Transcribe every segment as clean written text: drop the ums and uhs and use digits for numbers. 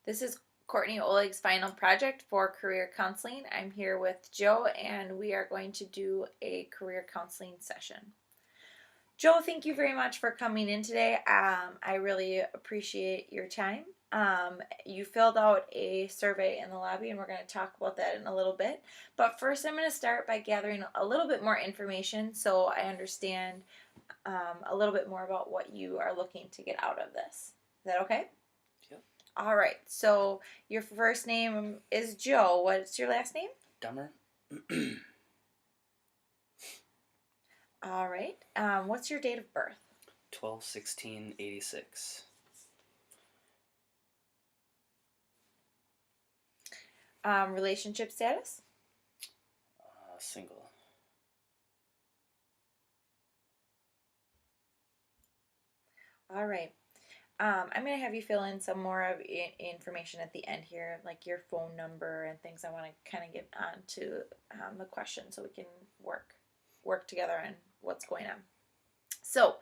This is Courtney Oleg's final project for career counseling. I'm here with Joe, and we are going to do a career counseling session. Joe, thank you very much for coming in today. I really appreciate your time. You filled out a survey in the lobby, and we're going to talk about that in a little bit. But first, I'm going to start by gathering a little bit more information so I understand a little bit more about what you are looking to get out of this. Is that okay? Yep. All right. So your first name is Joe. What's your last name? Dumber. All right. What's your date of birth? 12/16/86. Relationship status? Single. All right. I'm going to have you fill in some more of information at the end here, like your phone number and things. I want to kind of get on to the question so we can work together on what's going on. So,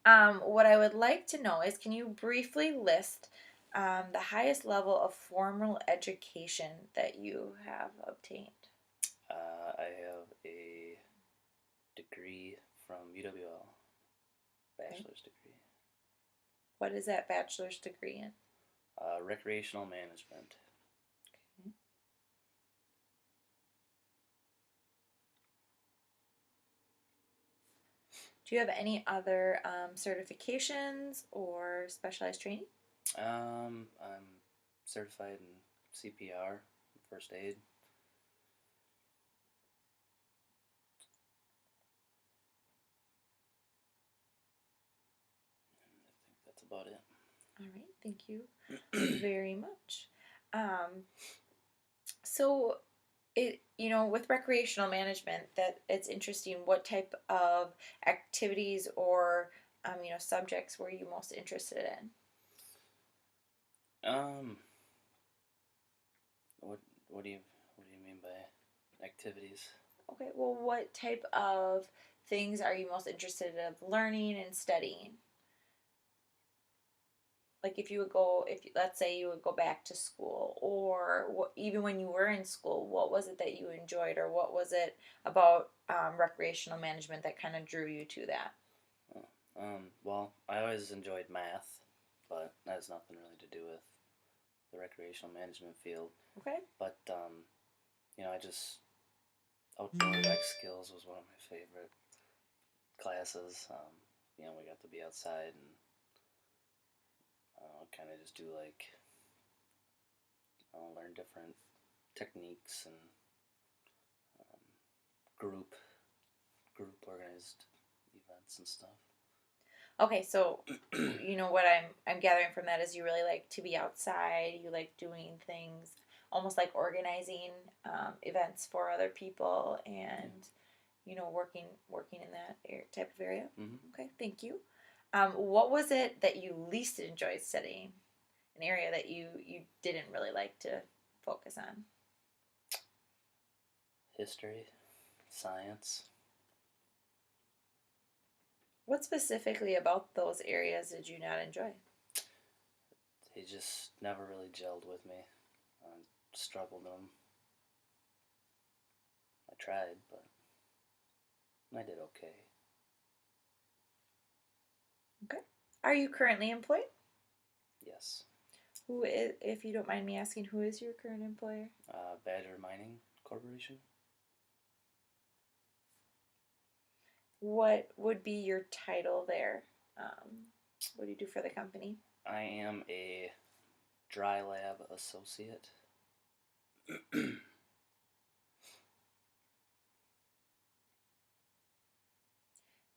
what I would like to know is, can you briefly list the highest level of formal education that you have obtained? I have a degree from UWL, bachelor's degree. What is that bachelor's degree in? Recreational management. Okay. Do you have any other certifications or specialized training? I'm certified in CPR, first aid. I think that's about it. All right, thank you very much. Um, so with recreational management, that it's interesting. What type of activities or subjects were you most interested in? Um, what what do you what do you mean by activities? Okay, well, what type of things are you most interested in learning and studying? Like if you would go, if let's say you would go back to school, or even when you were in school, what was it that you enjoyed, or what was it about recreational management that kind of drew you to that? Oh, well, I always enjoyed math, but that has nothing really to do with the recreational management field. Okay. But I just outdoor rec skills was one of my favorite classes. We got to be outside and kind of just do like learn different techniques and um, group group organized events and stuff. Okay, so what I'm gathering from that is you really like to be outside. You like doing things, almost like organizing events for other people, and working in that type of area. Mm-hmm. Okay, thank you. What was it that you least enjoyed studying? An area that you didn't really like to focus on? History, science. What specifically about those areas did you not enjoy? They just never really gelled with me. I struggled in them. I tried, but I did okay. Okay. Are you currently employed? Yes. Who is, if you don't mind me asking, who is your current employer? Badger Mining Corporation. What would be your title there? What do you do for the company? I am a dry lab associate. And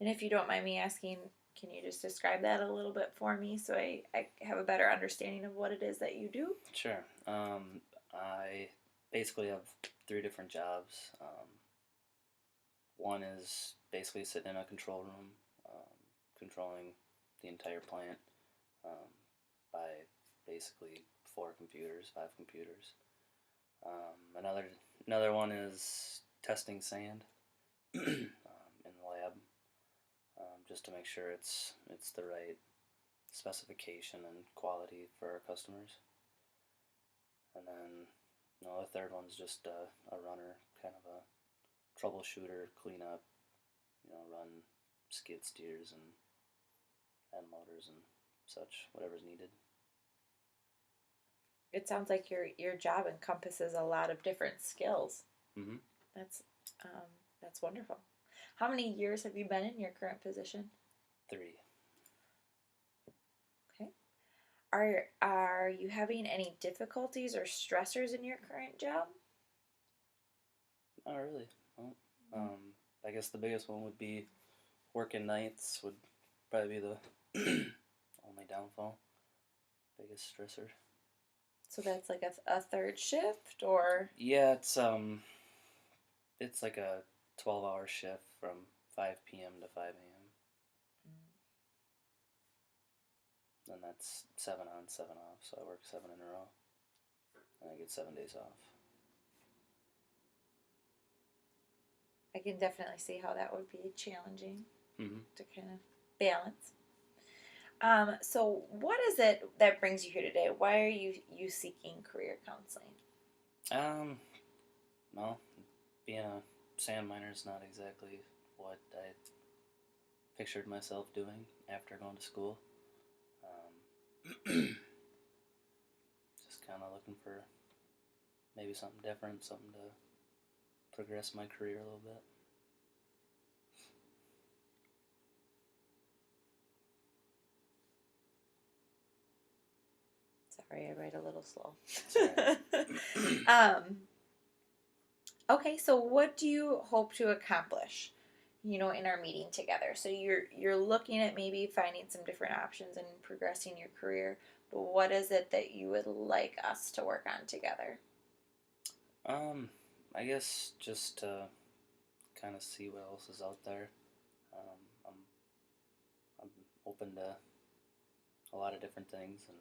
if you don't mind me asking, can you just describe that a little bit for me so I have a better understanding of what it is that you do? Sure. I basically have three different jobs. One is basically sitting in a control room, controlling the entire plant um, by basically five computers. Another one is testing sand in the lab, just to make sure it's the right specification and quality for our customers. And then, the third one's just a runner, kind of a troubleshooter, cleanup, run skid steers and motors and such, whatever's needed. It sounds like your job encompasses a lot of different skills. Mm-hmm. That's that's wonderful. How many years have you been in your current position? 3. Okay. Are you having any difficulties or stressors in your current job? Not really. Well, I guess the biggest one would be working nights would probably be the only downfall. Biggest stressor. So that's like a third shift, or? Yeah, it's like a 12-hour shift from 5 p.m. to 5 a.m. And that's 7 on, 7 off. So I work 7 in a row, and I get 7 days off. I can definitely see how that would be challenging Mm-hmm. to kind of balance. So what is it that brings you here today? Why are you seeking career counseling? Well, being a sand miner is not exactly what I pictured myself doing after going to school. Just kind of looking for maybe something different, something to progress my career a little bit. Sorry, I write a little slow. Sorry. Okay, so what do you hope to accomplish, in our meeting together? So you're looking at maybe finding some different options and progressing your career, but what is it that you would like us to work on together? I guess just to kind of see what else is out there. I'm open to a lot of different things, and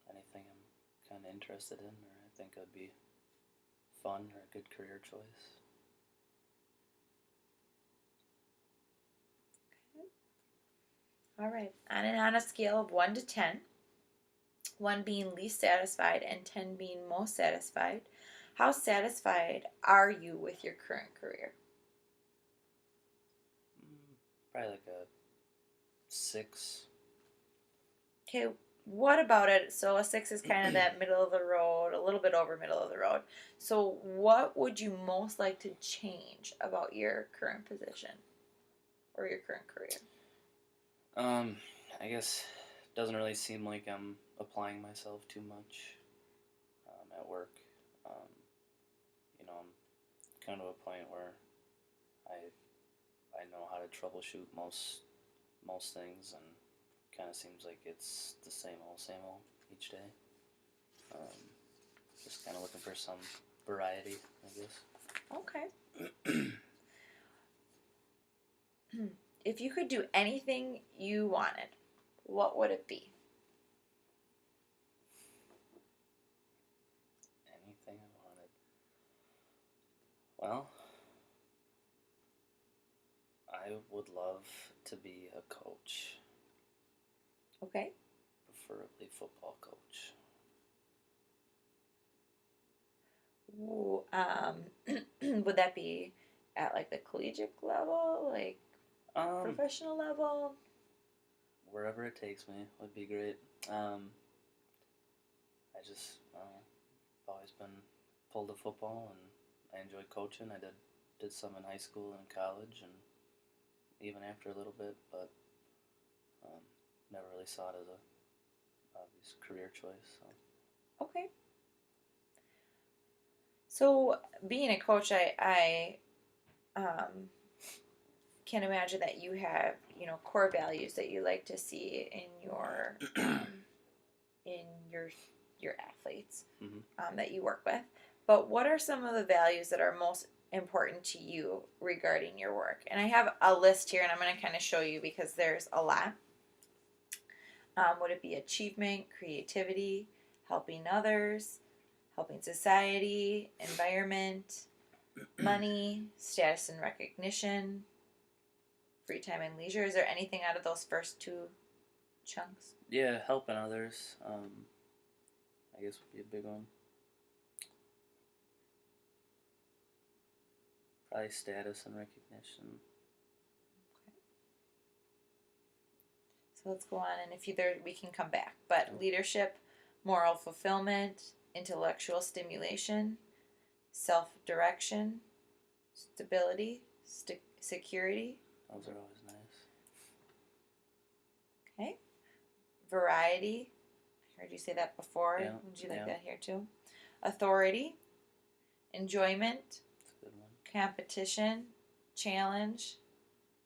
anything I'm kind of interested in, or I think would be fun or a good career choice. All right, on a scale of 1 to 10, 1 being least satisfied and 10 being most satisfied, how satisfied are you with your current career? Probably like a 6. Okay, what about it? So a 6 is kind of that middle of the road, a little bit over middle of the road. So what would you most like to change about your current position or your current career? I guess it doesn't really seem like I'm applying myself too much at work. I'm kind of a point where I know how to troubleshoot most things, and kind of seems like it's the same old each day. Just kind of looking for some variety, I guess. Okay. If you could do anything you wanted, what would it be? Anything I wanted. Well, I would love to be a coach, Okay. preferably football coach. Ooh, would that be at like the collegiate level, like professional level? Wherever it takes me would be great. I've always been pulled to football, and I enjoyed coaching. I did some in high school and college, and even after a little bit, but never really saw it as a obvious career choice. So. Okay. So being a coach, I can imagine that you have core values that you like to see in your athletes that you work with. But what are some of the values that are most important to you regarding your work? And I have a list here, and I'm going to kind of show you because there's a lot. Would it be achievement, creativity, helping others, helping society, environment, money, status and recognition, free time and leisure? Is there anything out of those first two chunks? Yeah, helping others. I guess would be a big one. Probably status and recognition. So let's go on, and if either we can come back. But leadership, moral fulfillment, intellectual stimulation, self-direction, stability, security. Those are always nice. Okay. Variety. I heard you say that before. Yeah, Would you like yeah. that here too? Authority, enjoyment, That's a good one. competition, challenge,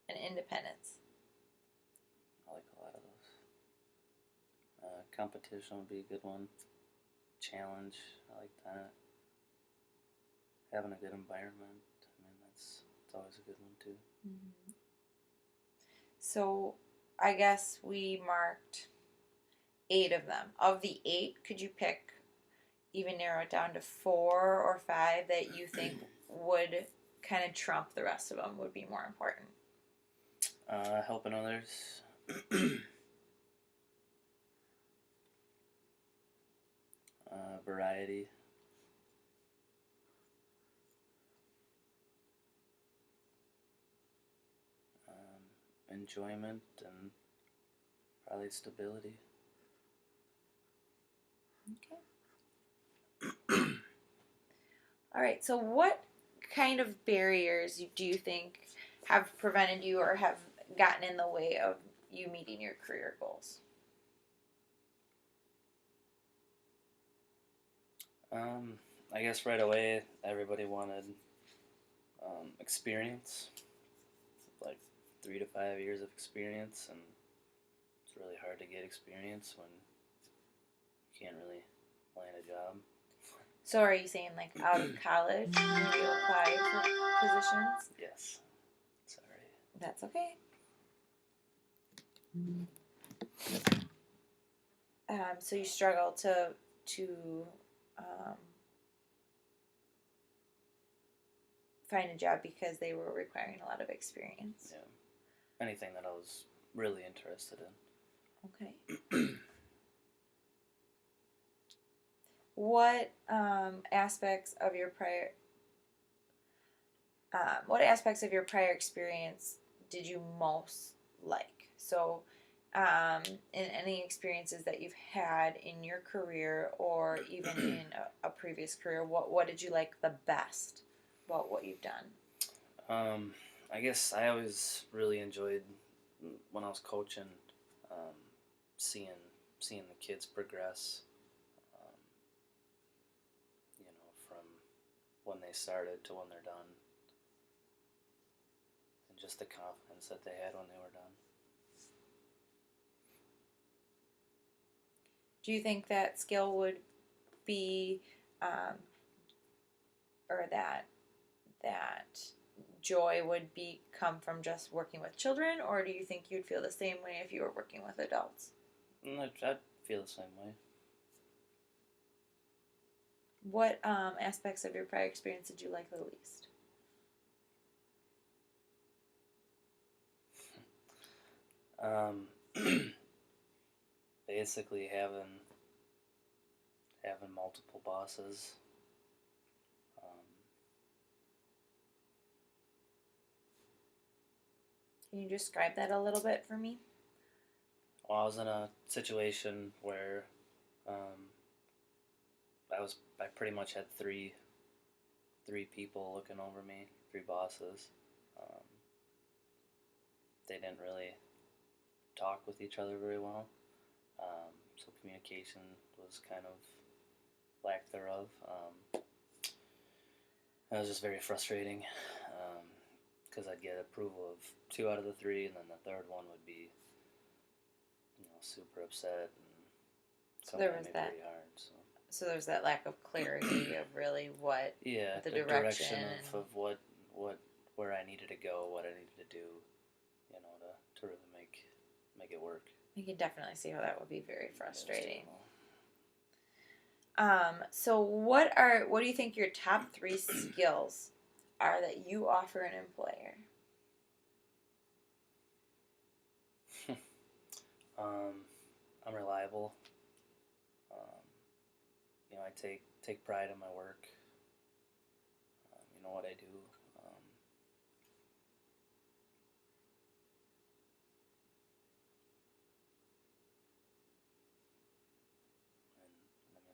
and independence. I like a lot of those. Competition would be a good one. Challenge, I like that. Having a good environment, I mean, it's always a good one too. Mm-hmm. So I guess we marked 8 of them. Of the 8, could you pick, even narrow it down to 4 or 5 that you think would kind of trump the rest of them, would be more important? Helping others. Variety. Enjoyment and probably stability. Okay. All right. So what kind of barriers do you think have prevented you or have gotten in the way of you meeting your career goals? I guess right away everybody wanted experience, like 3 to 5 years of experience, and it's really hard to get experience when you can't really land a job. So are you saying like out of college when you apply for positions? Yes. Sorry. That's okay. So you struggle to um, find a job because they were requiring a lot of experience. Yeah. Anything that I was really interested in. Okay. What aspects of your prior experience did you most like? So, in any experiences that you've had in your career or even in a previous career, what did you like the best about what you've done? I guess I always really enjoyed when I was coaching, um, seeing the kids progress. Um, from when they started to when they're done, and just the confidence that they had when they were done. Do you think that skill would be, um, or that joy would come from just working with children, or do you think you'd feel the same way if you were working with adults? I'd feel the same way. What aspects of your prior experience did you like the least? Basically having multiple bosses. Can you describe that a little bit for me? Well, I was in a situation where I pretty much had three people looking over me, 3 bosses. Um, they didn't really talk with each other very well, so communication was kind of lack thereof. That was just very frustrating because I'd get approval of 2 out of the 3, and then the third one would be, super upset and So there coming was at me that. pretty hard. So there's that lack of clarity of really what Yeah, the direction direction of what where I needed to go, what I needed to do, to really make it work. you can definitely see how that would be very frustrating. Yeah, So what do you think your top 3 skills are that you offer an employer? I'm reliable. I take pride in my work. What I do. Um,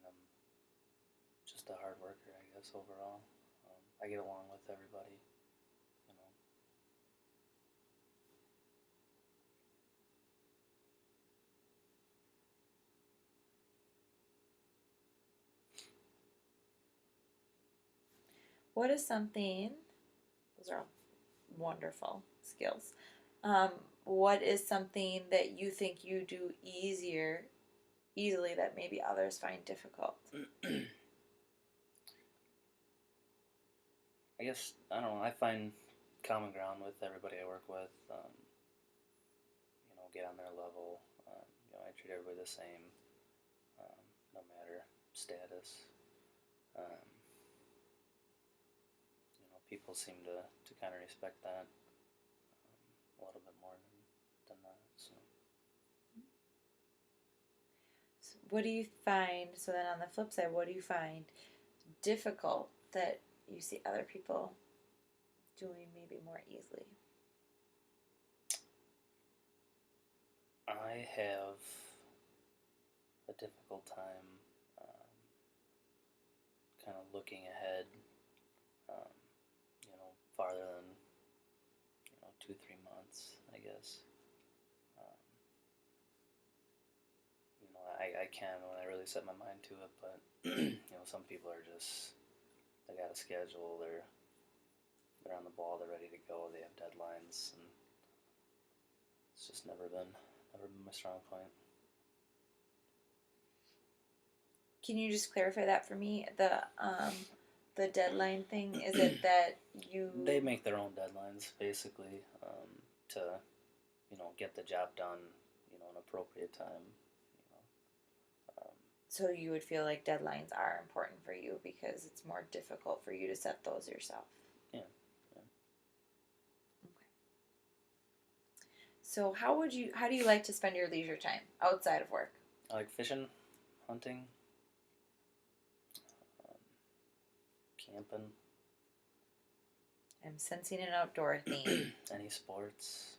I'm just a hard worker, I guess, overall. I get along with everybody, you know. What is something, those are all wonderful skills. Um, what is something that you think you do easily that maybe others find difficult? I guess, I don't know, I find common ground with everybody I work with, get on their level. I treat everybody the same, no matter status. Um, People seem to kind of respect that a little bit more than that. So. So what do you find? So then, on the flip side, what do you find difficult that you see other people doing maybe more easily? I have a difficult time kind of looking ahead, um, farther than 2-3 months, I guess. Um, I can when I really set my mind to it, but some people are just, they got a schedule, they're on the ball, they're ready to go, they have deadlines, and it's just never been my strong point. Can you just clarify that for me? The deadline thing, is it that you They make their own deadlines basically, to get the job done in appropriate time. so you would feel like deadlines are important for you because it's more difficult for you to set those yourself? Yeah. Okay. So how do you like to spend your leisure time outside of work? I like fishing, hunting, camping. I'm sensing an outdoor theme. Any sports,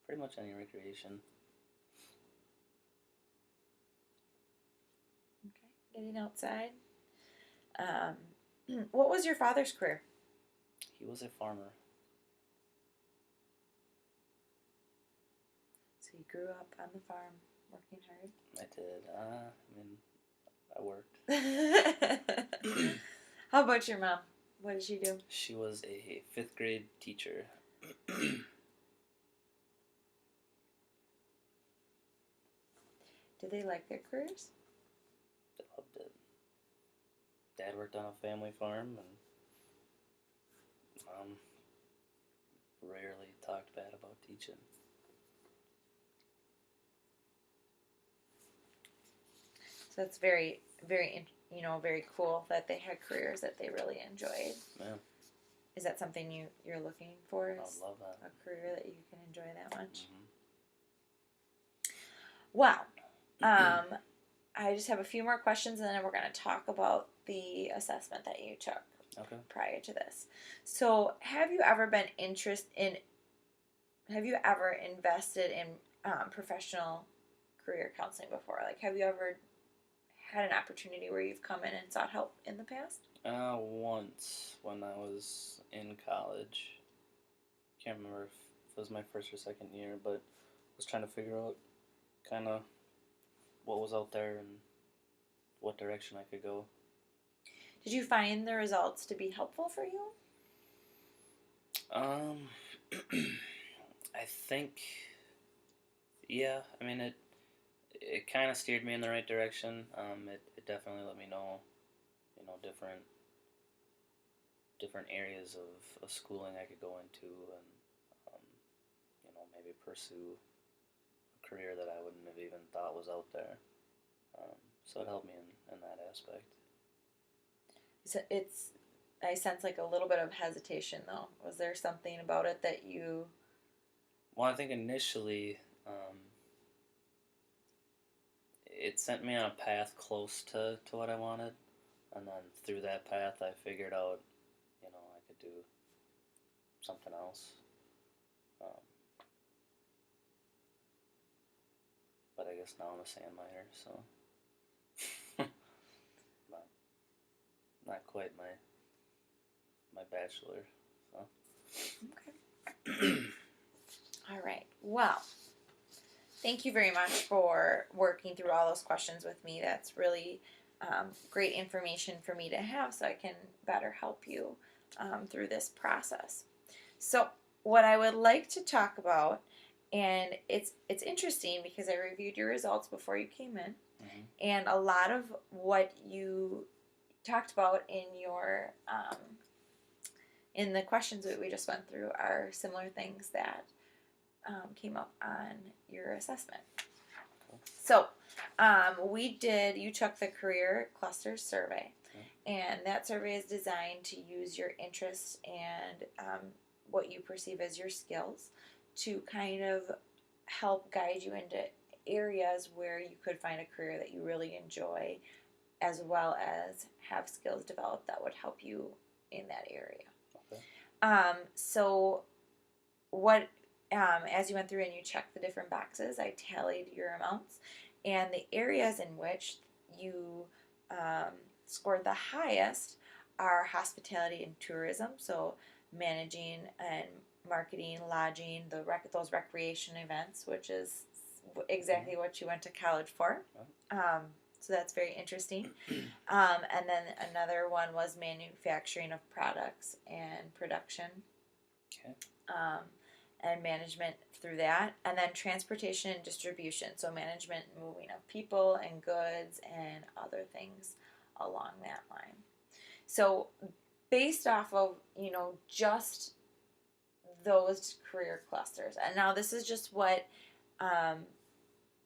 pretty much any recreation. Okay, getting outside. What was your father's career? He was a farmer. So you grew up on the farm, working hard. I did. I worked. How about your mom? What did she do? She was a 5th grade teacher. Did they like their careers? They loved it. Dad worked on a family farm, and Mom rarely talked bad about teaching. So it's very, very, very cool that they had careers that they really enjoyed. Yeah. Is that something you're looking for? I would love that. A career that you can enjoy that much? Mm-hmm. Wow. I just have a few more questions, and then we're going to talk about the assessment that you took prior to this. So, have you ever invested in professional career counseling before? Like, have you ever had an opportunity where you've come in and sought help in the past? Once when I was in college. Can't remember if it was my first or second year, but I was trying to figure out kind of what was out there and what direction I could go. Did you find the results to be helpful for you? I think, yeah. I mean, it kind of steered me in the right direction. It definitely let me know, different areas of schooling I could go into, and maybe pursue a career that I wouldn't have even thought was out there. So it helped me in that aspect. I sense like a little bit of hesitation though. Was there something about it that you... Well, I think initially it sent me on a path close to what I wanted. And then through that path, I figured out, I could do something else. Um, but I guess now I'm a sand miner, so not not quite my bachelor. So Okay. All right. Well, thank you very much for working through all those questions with me. That's really great information for me to have so I can better help you through this process. So, what I would like to talk about, and it's interesting because I reviewed your results before you came in, and a lot of what you talked about in the questions that we just went through are similar things that came up on your assessment. So, you took the Career Clusters survey, and that survey is designed to use your interests and what you perceive as your skills to kind of help guide you into areas where you could find a career that you really enjoy, as well as have skills developed that would help you in that area. Okay. So, what as you went through and you checked the different boxes, I tallied your amounts, and the areas in which you scored the highest are hospitality and tourism, so managing and marketing, lodging, those recreation events, which is exactly what you went to college for. So that's very interesting. And then another one was manufacturing of products and production. Okay. And management through that, and then transportation and distribution, so management, moving of people and goods and other things along that line. So based off of just those career clusters, and now this is just what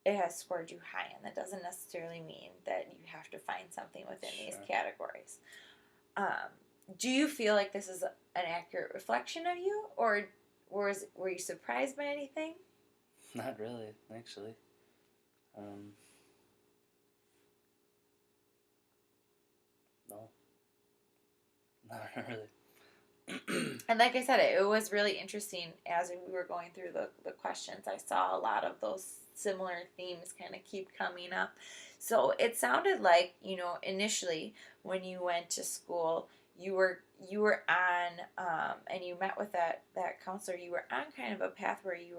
it has scored you high in. That doesn't necessarily mean that you have to find something within these categories. Do you feel like this is an accurate reflection of you, or were you surprised by anything? Not really, actually. No, not really. And like I said, it was really interesting as we were going through the questions. I saw a lot of those similar themes kind of keep coming up. So it sounded like, initially when you went to school, you were on and you met with that counselor, you were on kind of a path where you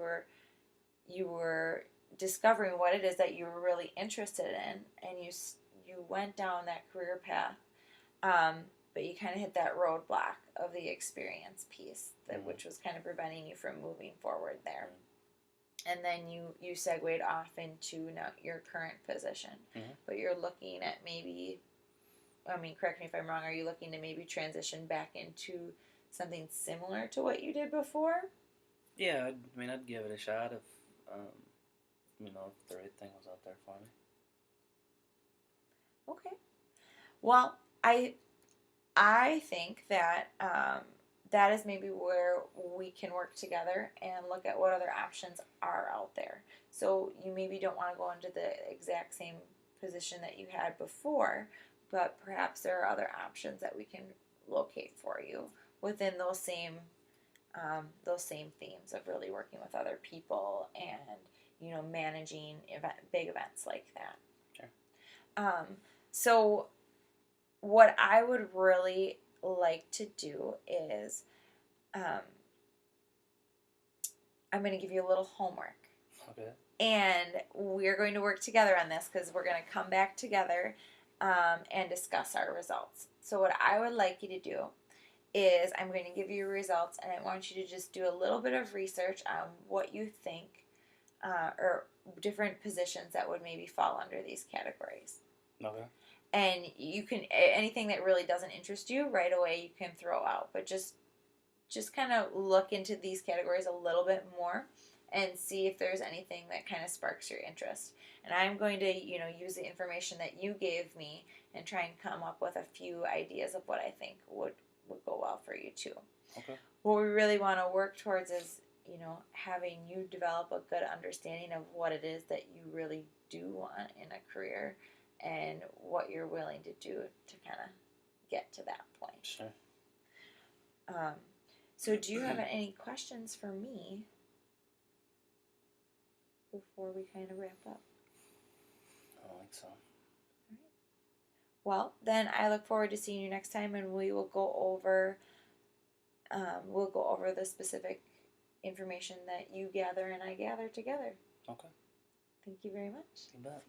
were discovering what it is that you were really interested in, and you went down that career path, but you kind of hit that roadblock of the experience piece, which was kind of preventing you from moving forward there. And then you segued off into now your current position, but you're looking at maybe, correct me if I'm wrong, are you looking to maybe transition back into something similar to what you did before? Yeah, I'd give it a shot if the right thing was out there for me. Okay. Well, I think that that is maybe where we can work together and look at what other options are out there. So you maybe don't want to go into the exact same position that you had before, but perhaps there are other options that we can locate for you within those same themes of really working with other people and managing big events like that. Sure. So what I would really like to do is I'm going to give you a little homework. Okay. And we're going to work together on this because we're going to come back together and discuss our results. So what I would like you to do is I'm going to give you your results, and I want you to just do a little bit of research on what you think or different positions that would maybe fall under these categories. Okay. And you can, anything that really doesn't interest you right away, you can throw out. But just kind of look into these categories a little bit more and see if there's anything that kind of sparks your interest. And I'm going to, use the information that you gave me and try and come up with a few ideas of what I think would go well for you too. Okay. What we really want to work towards is, having you develop a good understanding of what it is that you really do want in a career, and what you're willing to do to kind of get to that point. Sure. So do you have any questions for me before we kind of wrap up? I don't think so. Well, then I look forward to seeing you next time, and we will go over the specific information that you gather and I gather together. Okay. Thank you very much. You bet.